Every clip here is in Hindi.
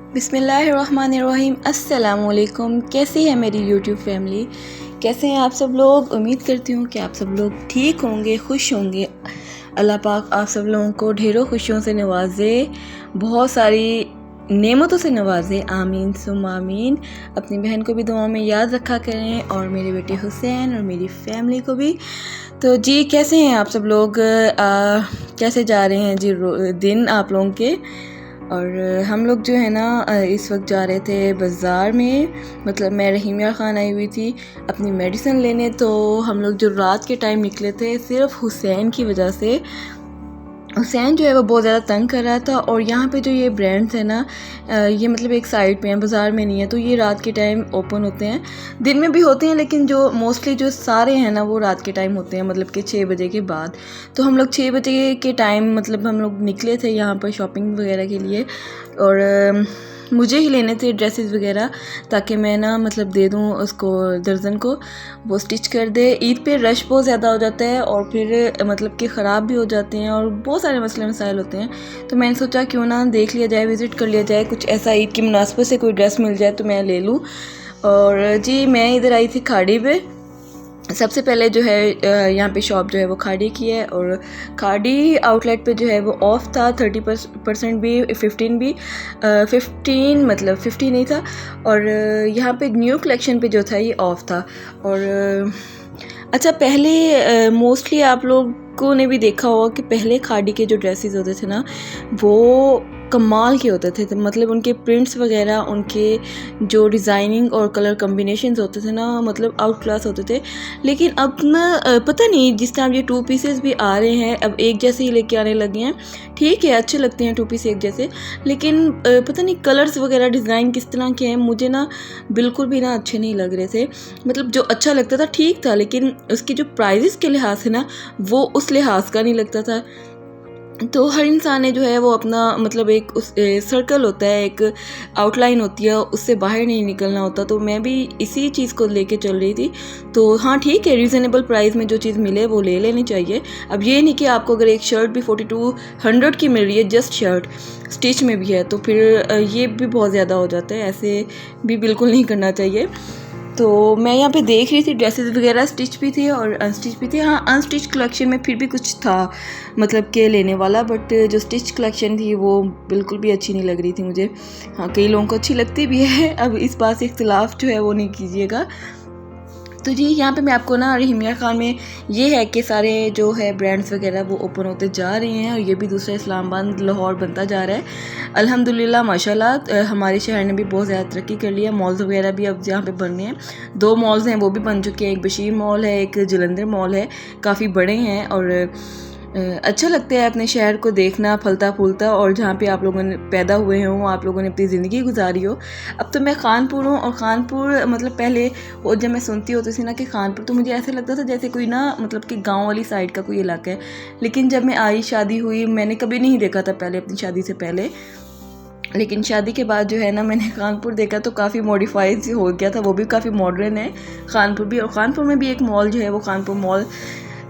बिस्मिल्लाहिर्रहमानिर्रहीम। अस्सलामुअलैकुम। कैसी है मेरी यूट्यूब फैमिली? कैसे हैं आप सब लोग? उम्मीद करती हूँ कि आप सब लोग ठीक होंगे, खुश होंगे। अल्लाह पाक आप सब लोगों को ढेरों खुशियों से नवाजे, बहुत सारी नेमतों से नवाजे। आमीन सुम आमीन। अपनी बहन को भी दुआ में याद रखा करें और मेरे बेटे हुसैन और मेरी फैमिली को भी। तो जी, कैसे हैं आप सब लोग? कैसे जा रहे हैं जी दिन आप लोगों के? और हम लोग जो है ना इस वक्त जा रहे थे बाज़ार में, मतलब मैं रहीमिया ख़ान आई हुई थी अपनी मेडिसिन लेने। तो हम लोग जो रात के टाइम निकले थे सिर्फ हुसैन की वजह से। हुसैन जो है वो बहुत ज़्यादा तंग कर रहा था। और यहाँ पे जो ये ब्रांड्स है ना, ये मतलब एक साइड पे हैं, बाज़ार में नहीं है। तो ये रात के टाइम ओपन होते हैं, दिन में भी होते हैं, लेकिन जो मोस्टली जो सारे हैं ना वो रात के टाइम होते हैं, मतलब कि 6 बजे के बाद। तो हम लोग 6 बजे के टाइम मतलब हम लोग निकले थे यहाँ पर शॉपिंग वगैरह के लिए। और मुझे ही लेने थे ड्रेसेस वगैरह, ताकि मैं ना मतलब दे दूँ उसको, दर्जन को, वो स्टिच कर दे। ईद पे रश बहुत ज़्यादा हो जाता है और फिर मतलब कि ख़राब भी हो जाते हैं और बहुत सारे मसले मसाइल होते हैं। तो मैंने सोचा क्यों ना देख लिया जाए, विज़िट कर लिया जाए, कुछ ऐसा ईद की मुनासबत से कोई ड्रेस मिल जाए तो मैं ले लूँ। और जी, मैं इधर आई थी खाड़ी पे। सबसे पहले जो है यहाँ पे शॉप जो है वो खाड़ी की है। और खाड़ी आउटलेट पे जो है वो ऑफ़ था, 30% भी, 15 भी, 15 मतलब 50 नहीं था। और यहाँ पे न्यू कलेक्शन पे जो था ये ऑफ़ था। और अच्छा, पहले मोस्टली आप लोगों ने भी देखा होगा कि पहले खाड़ी के जो ड्रेसेस होते थे ना वो कमाल के होते थे। तो मतलब उनके प्रिंट्स वगैरह, उनके जो डिज़ाइनिंग और कलर कम्बिनेशंस होते थे ना, मतलब आउट क्लास होते थे। लेकिन अब ना पता नहीं, जिस टाइम ये 2 पीसेस भी आ रहे हैं अब एक जैसे ही लेके आने लगे हैं। ठीक है, अच्छे लगते हैं 2 पीस एक जैसे, लेकिन पता नहीं कलर्स वगैरह डिज़ाइन किस तरह के हैं, मुझे ना बिल्कुल भी ना अच्छे नहीं लग रहे थे। मतलब जो अच्छा लगता था ठीक था, लेकिन उसकी जो प्राइजेस के लिहाज से ना वो उस लिहाज का नहीं लगता था। तो हर इंसान ने जो है वो अपना मतलब एक उस सर्कल होता है, एक आउटलाइन होती है, उससे बाहर नहीं निकलना होता। तो मैं भी इसी चीज़ को लेके चल रही थी। तो हाँ ठीक है, रीज़नेबल प्राइस में जो चीज़ मिले वो ले लेनी चाहिए। अब ये नहीं कि आपको अगर एक शर्ट भी 4200 की मिल रही है, जस्ट शर्ट स्टिच में भी है, तो फिर ये भी बहुत ज़्यादा हो जाता है। ऐसे भी बिल्कुल नहीं करना चाहिए। तो मैं यहाँ पे देख रही थी ड्रेसेस वगैरह, स्टिच भी थी और अनस्टिच भी थी। हाँ, अनस्टिच कलेक्शन में फिर भी कुछ था मतलब के लेने वाला, बट जो स्टिच कलेक्शन थी वो बिल्कुल भी अच्छी नहीं लग रही थी मुझे। हाँ, कई लोगों को अच्छी लगती भी है, अब इस बात से इख्तिलाफ़ जो है वो नहीं कीजिएगा। तो जी, यहाँ पे मैं आपको ना रहीमिया ख़ान में ये है कि सारे जो है ब्रांड्स वगैरह वो ओपन होते जा रहे हैं और ये भी दूसरा इस्लामाबाद लाहौर बनता जा रहा है। अल्हम्दुलिल्लाह माशाल्लाह, हमारे शहर ने भी बहुत ज़्यादा तरक्की कर लिया। मॉल्स वगैरह भी अब यहाँ पे बन रहे हैं। 2 मॉल्स हैं वो भी बन चुके हैं, एक बशीर मॉल है, एक जलंधर मॉल है, काफ़ी बड़े हैं। और अच्छा लगता है अपने शहर को देखना फलता फूलता, और जहाँ पे आप लोगों ने पैदा हुए हों, आप लोगों ने अपनी ज़िंदगी गुजारी हो। अब तो मैं खानपुर हूँ, और खानपुर मतलब पहले, और जब मैं सुनती होती थी ना कि खानपुर, तो मुझे ऐसा लगता था जैसे कोई ना मतलब कि गांव वाली साइड का कोई इलाका है। लेकिन जब मैं आई, शादी हुई, मैंने कभी नहीं देखा था पहले, अपनी शादी से पहले। लेकिन शादी के बाद जो है ना मैंने कानपुर देखा तो काफ़ी मॉडिफाइड हो गया था, वो भी काफ़ी मॉडर्न है कानपुर भी। और कानपुर में भी एक मॉल जो है वो कानपुर मॉल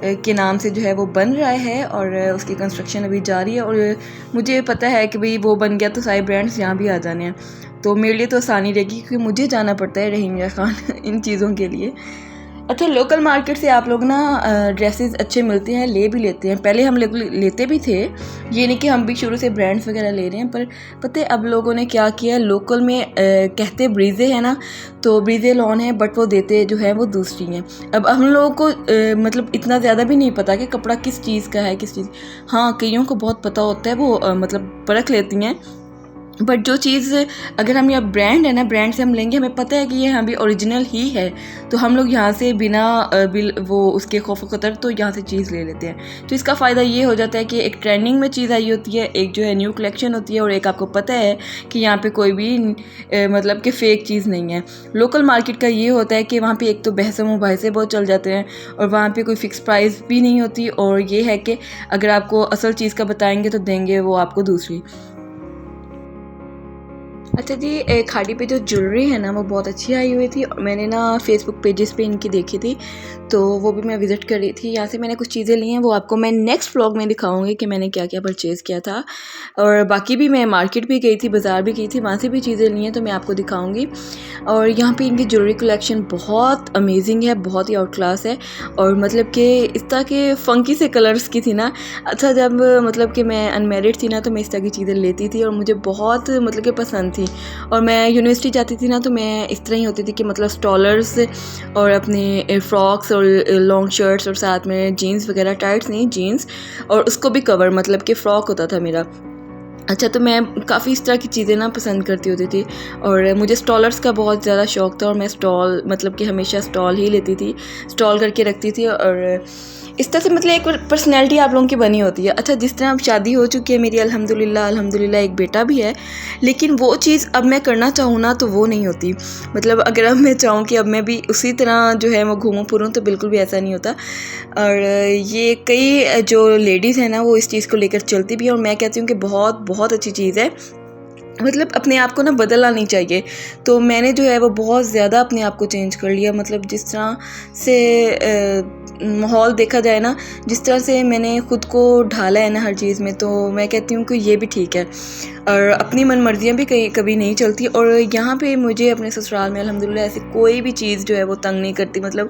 के नाम से जो है वो बन रहा है, और उसकी कंस्ट्रक्शन अभी जारी है। और मुझे पता है कि भाई वो बन गया तो सारे ब्रांड्स यहाँ भी आ जाने हैं, तो मेरे लिए तो आसानी रहेगी, क्योंकि मुझे जाना पड़ता है रहीमिया ख़ान इन चीज़ों के लिए। अच्छा, लोकल मार्केट से आप लोग ना ड्रेसेस अच्छे मिलते हैं, ले भी लेते हैं। पहले हम लोग लेते भी थे, ये नहीं कि हम भी शुरू से ब्रांड्स वगैरह ले रहे हैं, पर पता है अब लोगों ने क्या किया, लोकल में कहते ब्रीजे है ना, तो ब्रीजे लॉन है, बट वो देते जो है वो दूसरी हैं। अब हम लोगों को मतलब इतना ज़्यादा भी नहीं पता कि कपड़ा किस चीज़ का है, किस चीज़। हाँ, कईयों को बहुत पता होता है, वो मतलब परख लेती हैं। बट जो चीज़ अगर हम यहाँ ब्रांड है ना, ब्रांड से हम लेंगे, हमें पता है कि ये अभी ओरिजिनल ही है, तो हम लोग यहाँ से बिना बिल वो उसके खौफ खतर तो यहाँ से चीज़ ले लेते हैं। तो इसका फ़ायदा ये हो जाता है कि एक ट्रेंडिंग में चीज़ आई होती है, एक जो है न्यू कलेक्शन होती है, और एक आपको पता है कि यहाँ पे कोई भी मतलब कि फ़ेक चीज़ नहीं है। लोकल मार्केट का ये होता है कि वहाँ पर एक तो बहस मुबाहिसे बहुत चल जाते हैं, और वहाँ पर कोई फ़िक्स प्राइस भी नहीं होती, और ये है कि अगर आपको असल चीज़ का बताएँगे तो देंगे वो आपको दूसरी। अच्छा जी, खाड़ी पे जो ज्वेलरी है ना वो बहुत अच्छी आई हुई थी और मैंने ना फेसबुक पेजेस पे इनकी देखी थी, तो वो भी मैं विज़िट कर रही थी। यहाँ से मैंने कुछ चीज़ें ली हैं, वो आपको मैं नेक्स्ट व्लॉग में दिखाऊंगी कि मैंने क्या क्या परचेज़ किया था। और बाकी भी मैं मार्केट भी गई थी, बाज़ार भी गई थी, वहाँ से भी चीज़ें ली हैं तो मैं आपको दिखाऊँगी। और यहाँ पर इनकी ज्वेलरी कलेक्शन बहुत अमेजिंग है, बहुत ही आउट क्लास है। और मतलब कि इस तरह के फ़ंकी से कलर्स की थी ना। अच्छा, जब मतलब कि मैं अनमेरिड थी ना तो मैं इस तरह की चीज़ें लेती थी और मुझे बहुत मतलब कि पसंद थी। और मैं यूनिवर्सिटी जाती थी ना तो मैं इस तरह ही होती थी कि मतलब स्टॉलर्स और अपने फ्रॉक्स और लॉन्ग शर्ट्स और साथ में जीन्स वगैरह, टाइट्स नहीं जीन्स, और उसको भी कवर मतलब कि फ़्रॉक होता था मेरा। अच्छा, तो मैं काफ़ी इस तरह की चीज़ें ना पसंद करती होती थी और मुझे स्टॉलर्स का बहुत ज़्यादा शौक़ था और मैं स्टॉल मतलब कि हमेशा स्टॉल ही लेती थी, स्टॉल करके रखती थी। और इस तरह से मतलब एक पर्सनैलिटी आप लोगों की बनी होती है। अच्छा, जिस तरह अब शादी हो चुकी है मेरी अल्हम्दुलिल्लाह एक बेटा भी है, लेकिन वो चीज़ अब मैं करना चाहूँ ना तो वो नहीं होती। मतलब अगर अब मैं चाहूँ कि अब मैं भी उसी तरह जो है वो घूमूँ फिरूँ तो बिल्कुल भी ऐसा नहीं होता। और ये कई जो लेडीज़ हैं ना वो इस चीज़ को लेकर चलती भी हैं और मैं कहती हूँ कि बहुत बहुत अच्छी चीज़ है। मतलब अपने आप को ना बदलना नहीं चाहिए। तो मैंने जो है वो बहुत ज़्यादा अपने आप को चेंज कर लिया। मतलब जिस तरह से माहौल देखा जाए ना, जिस तरह से मैंने ख़ुद को ढाला है ना हर चीज़ में, तो मैं कहती हूँ कि ये भी ठीक है। और अपनी मनमर्जियाँ भी कभी नहीं चलती। और यहाँ पे मुझे अपने ससुराल में अल्हम्दुलिल्लाह ऐसी कोई भी चीज़ जो है वो तंग नहीं करती। मतलब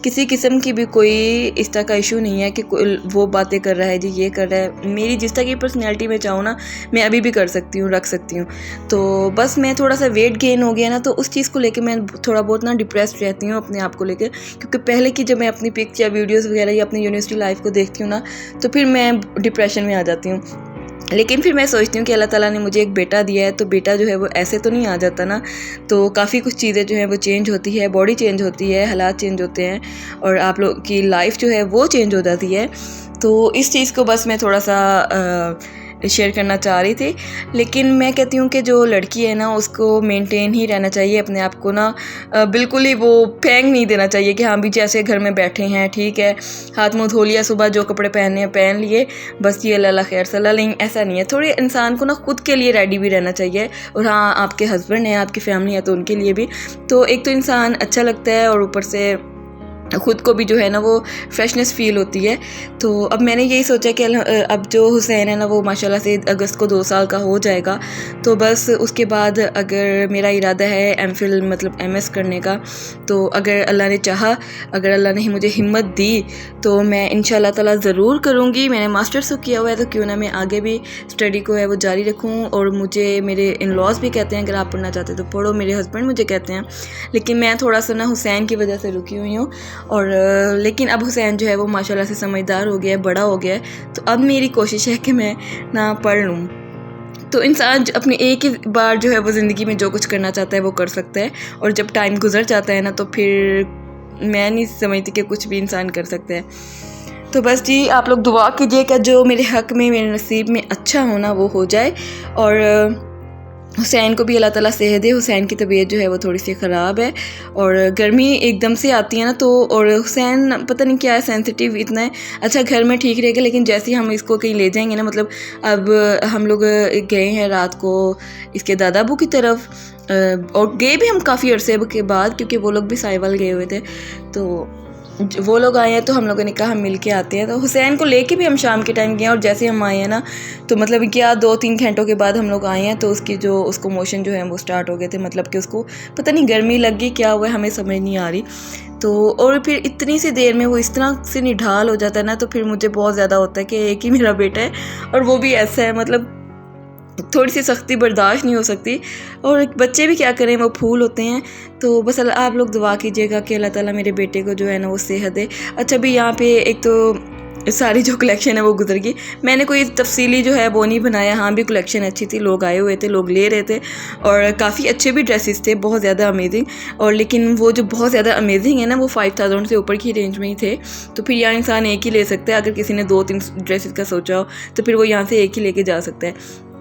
किसी किस्म की भी कोई इस तरह का इशू नहीं है कि वो बातें कर रहा है जी, ये कर रहा है। मेरी जिस तरह की पर्सनैलिटी में चाहूँ ना मैं अभी भी कर सकती हूँ, रख सकती हूँ। तो बस मैं थोड़ा सा वेट गेन हो गया ना तो उस चीज़ को लेके मैं थोड़ा बहुत ना डिप्रेस्ड रहती हूँ अपने आप को लेकर, क्योंकि पहले की जब मैं अपनी पिक्स या वीडियोज़ वगैरह या अपनी यूनिवर्सिटी लाइफ को देखती हूँ ना तो फिर मैं डिप्रेशन में आ जाती हूँ। लेकिन फिर मैं सोचती हूँ कि अल्लाह ताला ने मुझे एक बेटा दिया है तो बेटा जो है वो ऐसे तो नहीं आ जाता ना। तो काफ़ी कुछ चीज़ें जो हैं वो चेंज होती है, बॉडी चेंज होती है, हालात चेंज होते हैं और आप लोग की लाइफ जो है वो चेंज हो जाती है। तो इस चीज़ को बस मैं थोड़ा सा शेयर करना चाह रही थी। लेकिन मैं कहती हूँ कि जो लड़की है ना उसको मेंटेन ही रहना चाहिए अपने आप को ना, बिल्कुल ही वो फेंक नहीं देना चाहिए कि हाँ भी जैसे घर में बैठे हैं ठीक है, हाथ मुँह धो लिया, सुबह जो कपड़े पहनने हैं पहन लिए, बस ये अल्लाह खैर सल्ला। नहीं, ऐसा नहीं है। थोड़ी इंसान को ना खुद के लिए रेडी भी रहना चाहिए। और हाँ, आपके हस्बैंड हैं, आपकी फैमिली है तो उनके लिए भी। तो एक तो इंसान अच्छा लगता है और ऊपर से ख़ुद को भी जो है ना वो फ्रेशनेस फ़ील होती है। तो अब मैंने यही सोचा कि अब जो हुसैन है ना वो माशाल्लाह से अगस्त को 2 साल का हो जाएगा। तो बस उसके बाद अगर मेरा इरादा है एमफिल मतलब एमएस करने का, तो अगर अल्लाह ने चाहा, अगर अल्लाह ने मुझे हिम्मत दी तो मैं इंशाल्लाह ताला ज़रूर करूँगी। मैंने मास्टर्स तो किया हुआ है तो क्यों ना मैं आगे भी स्टडी को है वो जारी रखूँ। और मुझे मेरे इन लॉज भी कहते हैं अगर आप पढ़ना चाहते तो पढ़ो, मेरे हस्बैंड मुझे कहते हैं। लेकिन मैं थोड़ा सा ना हुसैन की वजह से रुकी हुई हूँ। और लेकिन अब हुसैन जो है वो माशाल्लाह से समझदार हो गया है, बड़ा हो गया है। तो अब मेरी कोशिश है कि मैं ना पढ़ लूँ। तो इंसान अपनी एक ही बार जो है वो ज़िंदगी में जो कुछ करना चाहता है वो कर सकता है। और जब टाइम गुजर जाता है ना तो फिर मैं नहीं समझती कि कुछ भी इंसान कर सकता है। तो बस जी, आप लोग दुआ कीजिएगा जो मेरे हक़ में, मेरे नसीब में अच्छा होना वो हो जाए। और हुसैन को भी अल्लाह ताला सेहत दे। हुसैन की तबीयत जो है वो थोड़ी सी ख़राब है और गर्मी एकदम से आती है ना तो, और हुसैन पता नहीं क्या है, सेंसिटिव इतना है। अच्छा, घर में ठीक रहेगा लेकिन जैसे ही हम इसको कहीं ले जाएंगे ना, मतलब अब हम लोग गए हैं रात को इसके दादा अबू की तरफ, और गए भी हम काफ़ी अरसे के बाद क्योंकि वो लोग भी साहिवाल गए हुए थे। तो वो लोग आए हैं तो हम लोगों ने कहा हम मिल के आते हैं। तो हुसैन को लेके भी हम शाम के टाइम गए और जैसे हम आए हैं ना तो मतलब क्या 2-3 घंटों के बाद हम लोग आए हैं तो उसको मोशन जो है वो स्टार्ट हो गए थे। मतलब कि उसको पता नहीं गर्मी लग गई क्या हुआ, हमें समझ नहीं आ रही। तो और फिर इतनी सी देर में वो इस तरह से निढाल हो जाता है ना तो फिर मुझे बहुत ज़्यादा होता है कि एक ही मेरा बेटा है और वो भी ऐसा है, मतलब थोड़ी सी सख्ती बर्दाश्त नहीं हो सकती। और बच्चे भी क्या करें, वो फूल होते हैं। तो बस आप लोग दुआ कीजिएगा कि अल्लाह ताला मेरे बेटे को जो है ना वो सेहत दे। अच्छा, भी यहाँ पे एक तो सारी जो कलेक्शन है वो गुजर गई। मैंने कोई तफसीली जो है वो नहीं बनाया। हाँ भी कलेक्शन अच्छी थी, लोग आए हुए थे, लोग ले रहे थे और काफ़ी अच्छे भी ड्रेसेस थे, बहुत ज़्यादा अमेजिंग। और लेकिन वो जो बहुत ज़्यादा अमेजिंग है ना वो 5000 से ऊपर की रेंज में ही थे। तो फिर यहाँ इंसान एक ही ले सकता है। अगर किसी ने 2-3 ड्रेसेस का सोचा हो तो फिर वो यहाँ से एक ही लेके जा सकता है।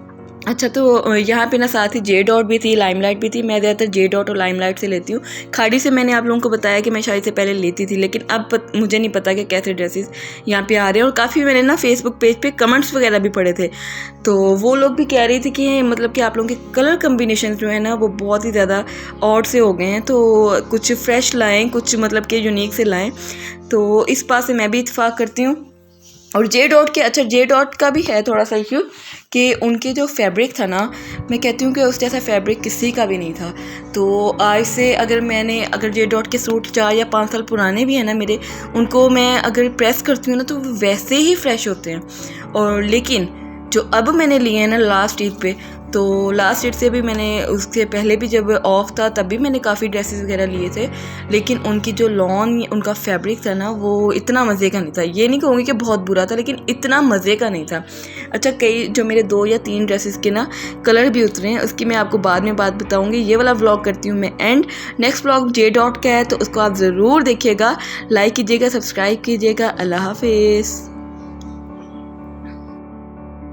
अच्छा, तो यहाँ पे ना साथ ही जे डॉट भी थी, लाइमलाइट भी थी। मैं ज़्यादातर जे डॉट और लाइमलाइट से लेती हूँ। खाड़ी से मैंने आप लोगों को बताया कि मैं शादी से पहले लेती थी, लेकिन अब मुझे नहीं पता कि कैसे ड्रेसेस यहाँ पे आ रहे हैं। और काफ़ी मैंने ना फेसबुक पेज पे कमेंट्स वगैरह भी पढ़े थे, तो वो लोग भी कह रही थी कि मतलब कि आप लोगों के कलर कम्बिनेशन जो है ना वो बहुत ही ज़्यादा ऑड से हो गए हैं, तो कुछ फ्रेश लाएँ, कुछ मतलब कि यूनिक से लाएँ। तो इस बात से मैं भी इत्तेफाक करती हूँ। और जे डॉट के, अच्छा जे डॉट का भी है थोड़ा सा इशू कि उनके जो फैब्रिक था ना, मैं कहती हूँ कि उस जैसा फैब्रिक किसी का भी नहीं था। तो आज से अगर जे डॉट के सूट 4 या 5 साल पुराने भी हैं ना मेरे, उनको मैं अगर प्रेस करती हूँ ना तो वो वैसे ही फ्रेश होते हैं। और लेकिन जो अब मैंने लिए हैं ना लास्ट ईद पे, तो लास्ट ईद से भी मैंने, उससे पहले भी जब ऑफ था तब भी मैंने काफ़ी ड्रेसेस वगैरह लिए थे, लेकिन उनकी जो लॉन उनका फैब्रिक था ना वो इतना मज़े का नहीं था। ये नहीं कहूँगी कि बहुत बुरा था, लेकिन इतना मज़े का नहीं था। अच्छा, कई जो मेरे 2 या 3 ड्रेसेस के ना कलर भी उतरे हैं, उसकी मैं आपको बाद में बात बताऊँगी। ये वाला व्लॉग करती हूँ मैं and. Next vlog J dot का है, तो उसको आप ज़रूर देखिएगा, लाइक कीजिएगा, सब्सक्राइब कीजिएगा। अल्लाह हाफिज़।